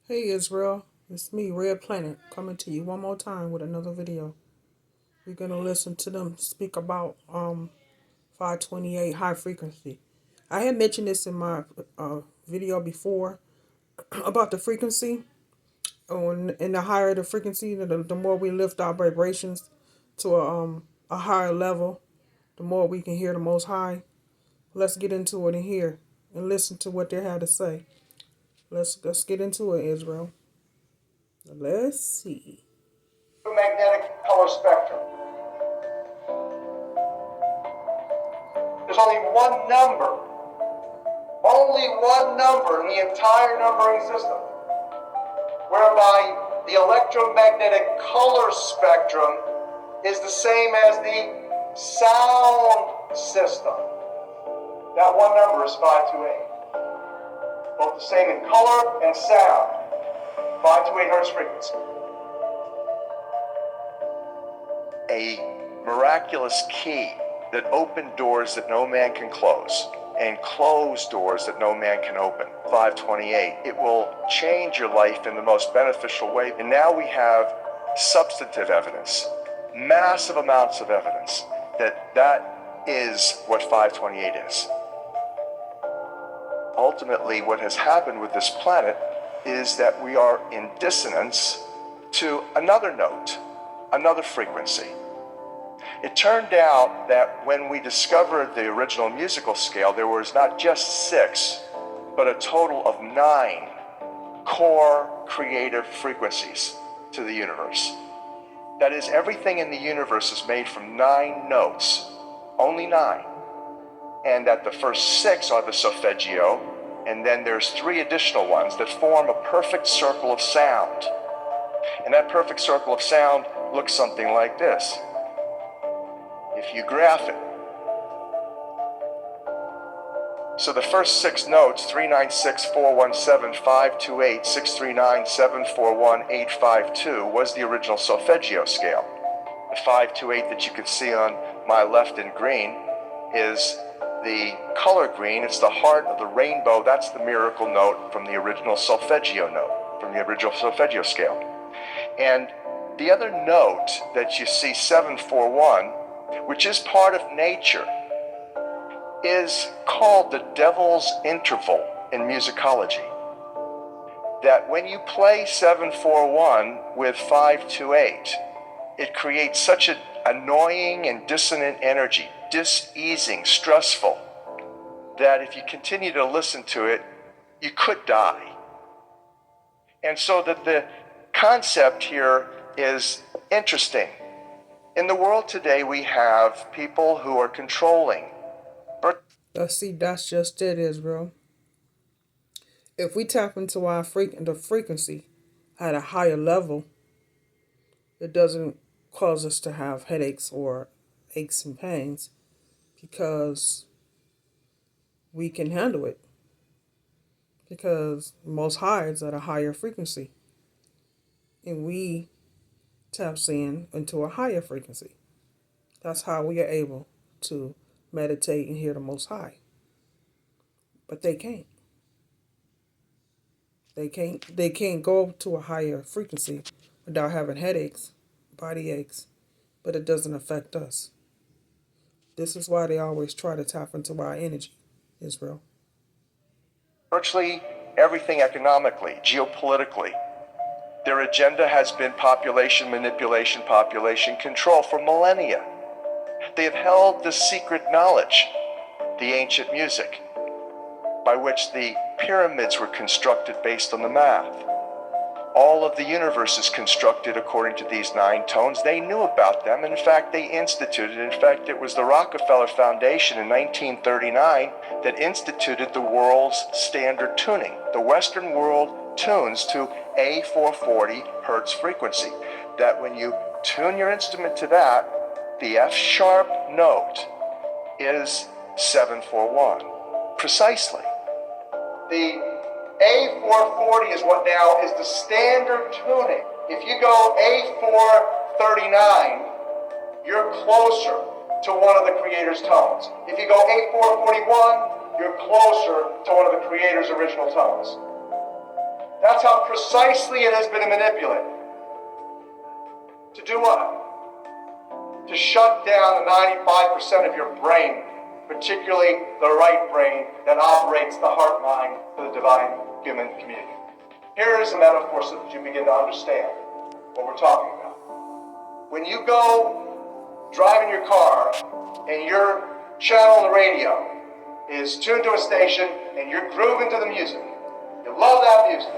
Hey Israel, it's me, Red Planet, coming to you one more time with another video. We're gonna listen to them speak about 528 high frequency. I had mentioned this in my video before about the frequency. And the higher the frequency, the more we lift our vibrations to a higher level, the more we can hear the Most High. Let's get into it in here and listen to what they had to say. Let's get into it, Israel. Let's see. Magnetic color spectrum. There's only one number in the entire numbering system, whereby the electromagnetic color spectrum is the same as the sound system. That one number is 528. Both the same in color and sound. 528 hertz frequency. A miraculous key that opened doors that no man can close and close doors that no man can open. 528. It will change your life in the most beneficial way. And now we have substantive evidence, massive amounts of evidence that is what 528 is. Ultimately, what has happened with this planet is that we are in dissonance to another note, another frequency. It turned out that when we discovered the original musical scale, there was not just 6, but a total of 9 core creative frequencies to the universe. That is, everything in the universe is made from 9 notes, only 9. And that the first 6 are the solfeggio, and then there's 3 additional ones that form a perfect circle of sound. And that perfect circle of sound looks something like this. If you graph it. So the first 6 notes, 396, 417, 528, 639, 741, 852, was the original solfeggio scale. The 528 that you can see on my left in green is the color green. It's the heart of the rainbow. That's the miracle note from the original solfeggio note, from the original solfeggio scale. And the other note that you see, 741, which is part of nature, is called the devil's interval in musicology. That when you play 741 with 528, it creates such an annoying and dissonant energy, diseasing, stressful, that if you continue to listen to it, you could die. And so that the concept here is interesting. In the world today, we have people who are controlling. That's just it, Israel. If we tap into the frequency at a higher level, it doesn't cause us to have headaches or aches and pains because we can handle it. Because Most High is at a higher frequency, and we taps in into a higher frequency. That's how we are able to meditate and hear the Most High. But they can't. They can't go to a higher frequency without having headaches, body aches, but it doesn't affect us. This is why they always try to tap into our energy, Israel. Virtually everything economically, geopolitically. Their agenda has been population manipulation, population control for millennia. They have held the secret knowledge, the ancient music, by which the pyramids were constructed based on the math. All of the universe is constructed according to these 9 tones. They knew about them. In fact, they instituted. In fact, it was the Rockefeller Foundation in 1939 that instituted the world's standard tuning. The Western world tunes to a 440 hertz frequency. That when you tune your instrument to that, the F sharp note is 741. Precisely. The A440 is what now is the standard tuning. If you go A439, you're closer to one of the creator's tones. If you go A441, you're closer to one of the creator's original tones. That's how precisely it has been manipulated. To do what? To shut down the 95% of your brain, particularly the right brain that operates the heart mind for the divine human community. Here is a metaphor so that you begin to understand what we're talking about. When you go driving your car and your channel on the radio is tuned to a station and you're grooving to the music, you love that music.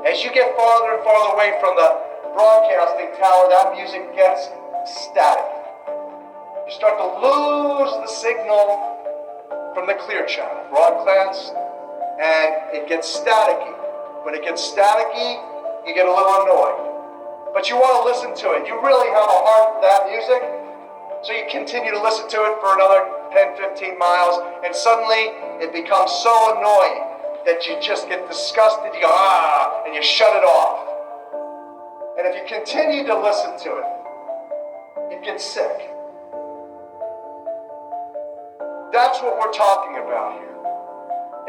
As you get farther and farther away from the broadcasting tower, that music gets static. You start to lose the signal from the clear channel, broadcast, and it gets staticky. When it gets staticky, you get a little annoyed. But you want to listen to it. You really have a heart for that music, so you continue to listen to it for another 10, 15 miles, and suddenly it becomes so annoying that you just get disgusted, you go, and you shut it off. And if you continue to listen to it, you get sick. That's what we're talking about here.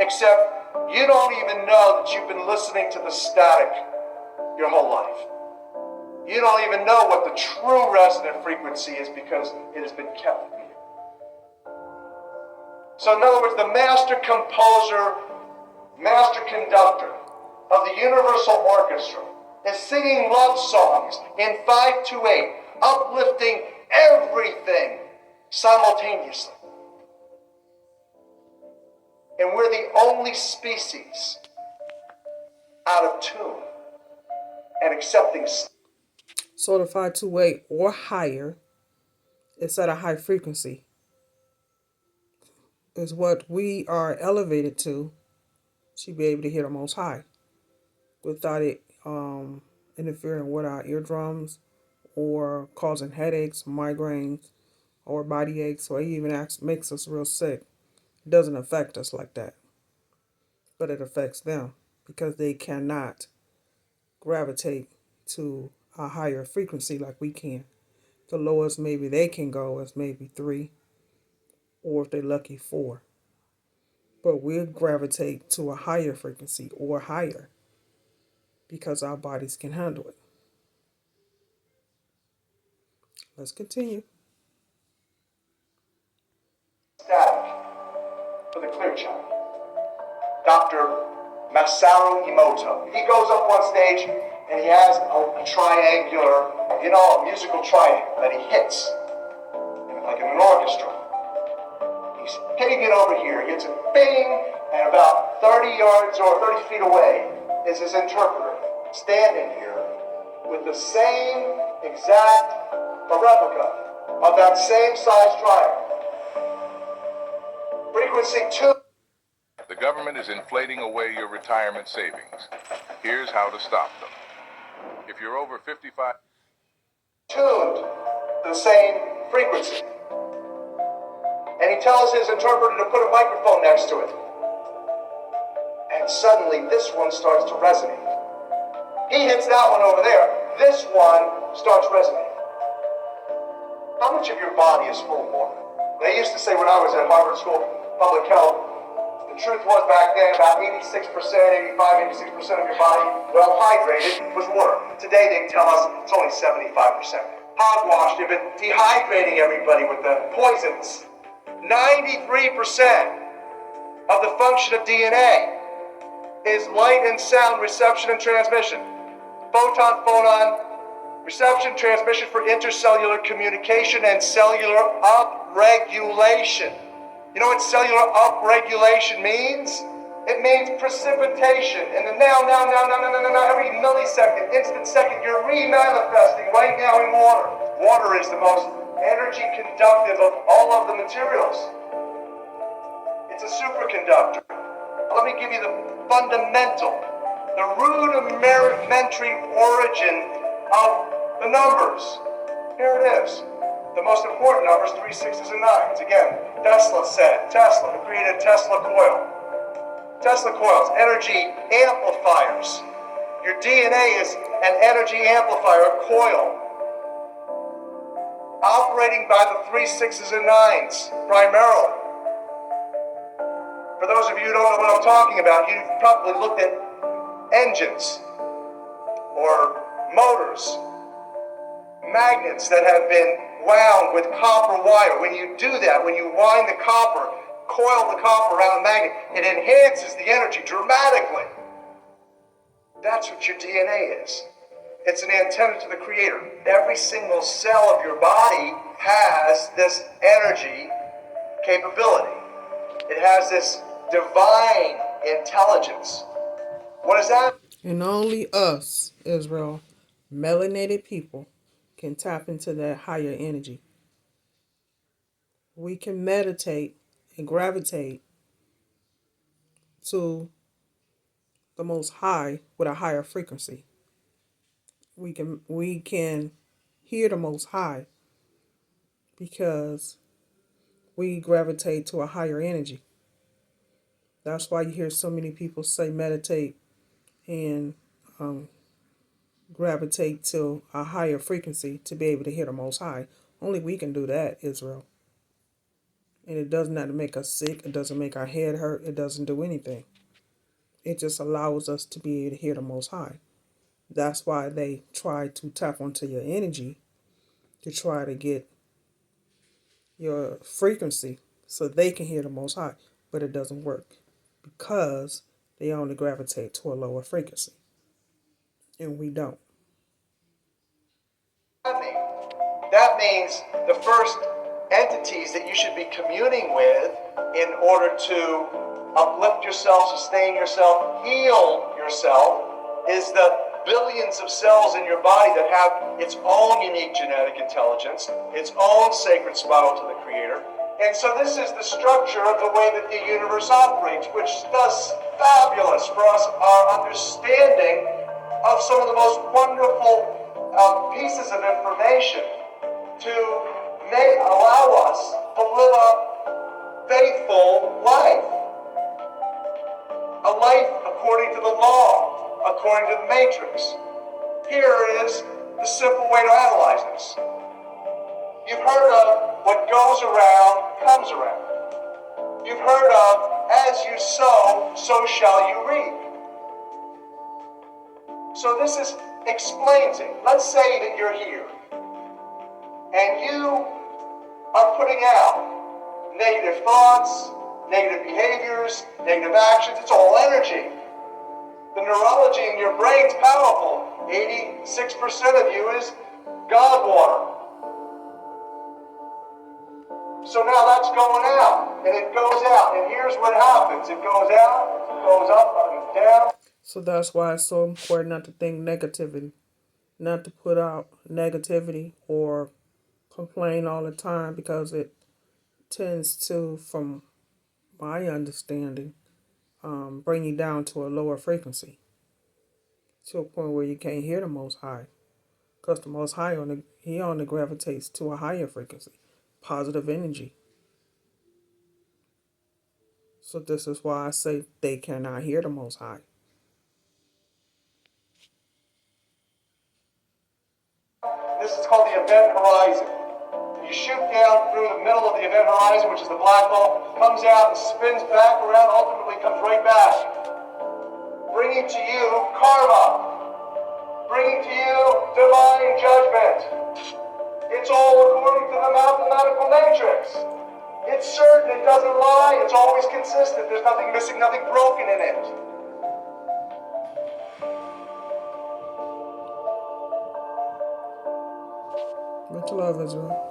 Except you don't even know that you've been listening to the static your whole life. You don't even know what the true resonant frequency is because it has been kept from you. So in other words, the master composer, master conductor of the Universal Orchestra is singing love songs in 528, uplifting everything simultaneously. And we're the only species out of tune and accepting. So the 528 or higher, it's at a high frequency, is what we are elevated to be able to hear the most high without it interfering with our eardrums or causing headaches, migraines, or body aches, or even makes us real sick. It doesn't affect us like that, but it affects them because they cannot gravitate to a higher frequency like we can. The lowest maybe they can go is maybe 3, or if they're lucky 4. But we'll gravitate to a higher frequency or higher because our bodies can handle it. Let's continue. Static for the clear channel. Dr. Masaru Emoto. He goes up on stage and he has a triangular, a musical triangle that he hits, like in an orchestra. He's hitting it over here. He hits it, bing, and about 30 yards or 30 feet away is his interpreter standing here with the same exact replica of that same size triangle. Frequency 2. The government is inflating away your retirement savings. Here's how to stop them. If you're over 55... tuned to the same frequency. And he tells his interpreter to put a microphone next to it. And suddenly this one starts to resonate. He hits that one over there. This one starts resonating. How much of your body is full of water? They used to say when I was at Harvard School of Public Health, the truth was back then about 86%, 86% of your body, well hydrated, was water. Today they tell us it's only 75%. Hogwashed, they've been dehydrating everybody with the poisons. 93% of the function of DNA is light and sound reception and transmission. Photon, phonon, reception, transmission for intercellular communication and cellular upregulation. You know what cellular upregulation means? It means precipitation. And then now, every millisecond, instant second, you're remanifesting right now in water. Water is the most energy conductive of all of the materials. It's a superconductor. Let me give you the fundamental, the rudimentary origin of the numbers. Here it is. The most important numbers, 3, 6s, and 9s. Again, Tesla said, Tesla created Tesla coil. Tesla coils, energy amplifiers. Your DNA is an energy amplifier, a coil, operating by the 3, 6s, and 9s, primarily. For those of you who don't know what I'm talking about, you've probably looked at engines or motors, magnets that have been wound with copper wire. When you do that, when you wind the copper, coil the copper around the magnet, it enhances the energy dramatically. That's what your DNA is. It's an antenna to the Creator. Every single cell of your body has this energy capability. It has this divine intelligence. What is that? And only us, Israel, melanated people, can tap into that higher energy. We can meditate and gravitate to the Most High with a higher frequency. We can hear the Most High because we gravitate to a higher energy. That's why you hear so many people say meditate and gravitate to a higher frequency to be able to hear the Most High. Only we can do that, Israel. And it does not make us sick. It doesn't make our head hurt. It doesn't do anything. It just allows us to be able to hear the Most High. That's why they try to tap onto your energy to try to get your frequency so they can hear the Most High. But it doesn't work because they only gravitate to a lower frequency. And we don't. That means the first entities that you should be communing with in order to uplift yourself, sustain yourself, heal yourself is the billions of cells in your body that have its own unique genetic intelligence, its own sacred spiral to the Creator. And so this is the structure of the way that the universe operates, which does fabulous for us, our understanding of some of the most wonderful pieces of information to allow us to live a faithful life. A life according to the law, according to the matrix. Here is the simple way to analyze this. You've heard of what goes around comes around. You've heard of as you sow, so shall you reap. So this explains it. Let's say that you're here and you are putting out negative thoughts, negative behaviors, negative actions. It's all energy. The neurology in your brain's powerful. 86% of you is God water. So now that's going out, and it goes out, and here's what happens. It goes out, it goes up and down. So that's why it's so important not to think negativity, not to put out negativity or complain all the time, because it tends to, from my understanding, bring you down to a lower frequency, to a point where you can't hear the Most High, because the Most High he only gravitates to a higher frequency, positive energy. So this is why I say they cannot hear the Most High. This is called the event horizon. You shoot down through the middle of the event horizon, which is the black hole, comes out and spins back around, ultimately comes right back, bringing to you karma, bringing to you divine judgment. It's all according to the mathematical matrix. It's certain, it doesn't lie, it's always consistent, there's nothing missing, nothing broken in it. Much love, Israel.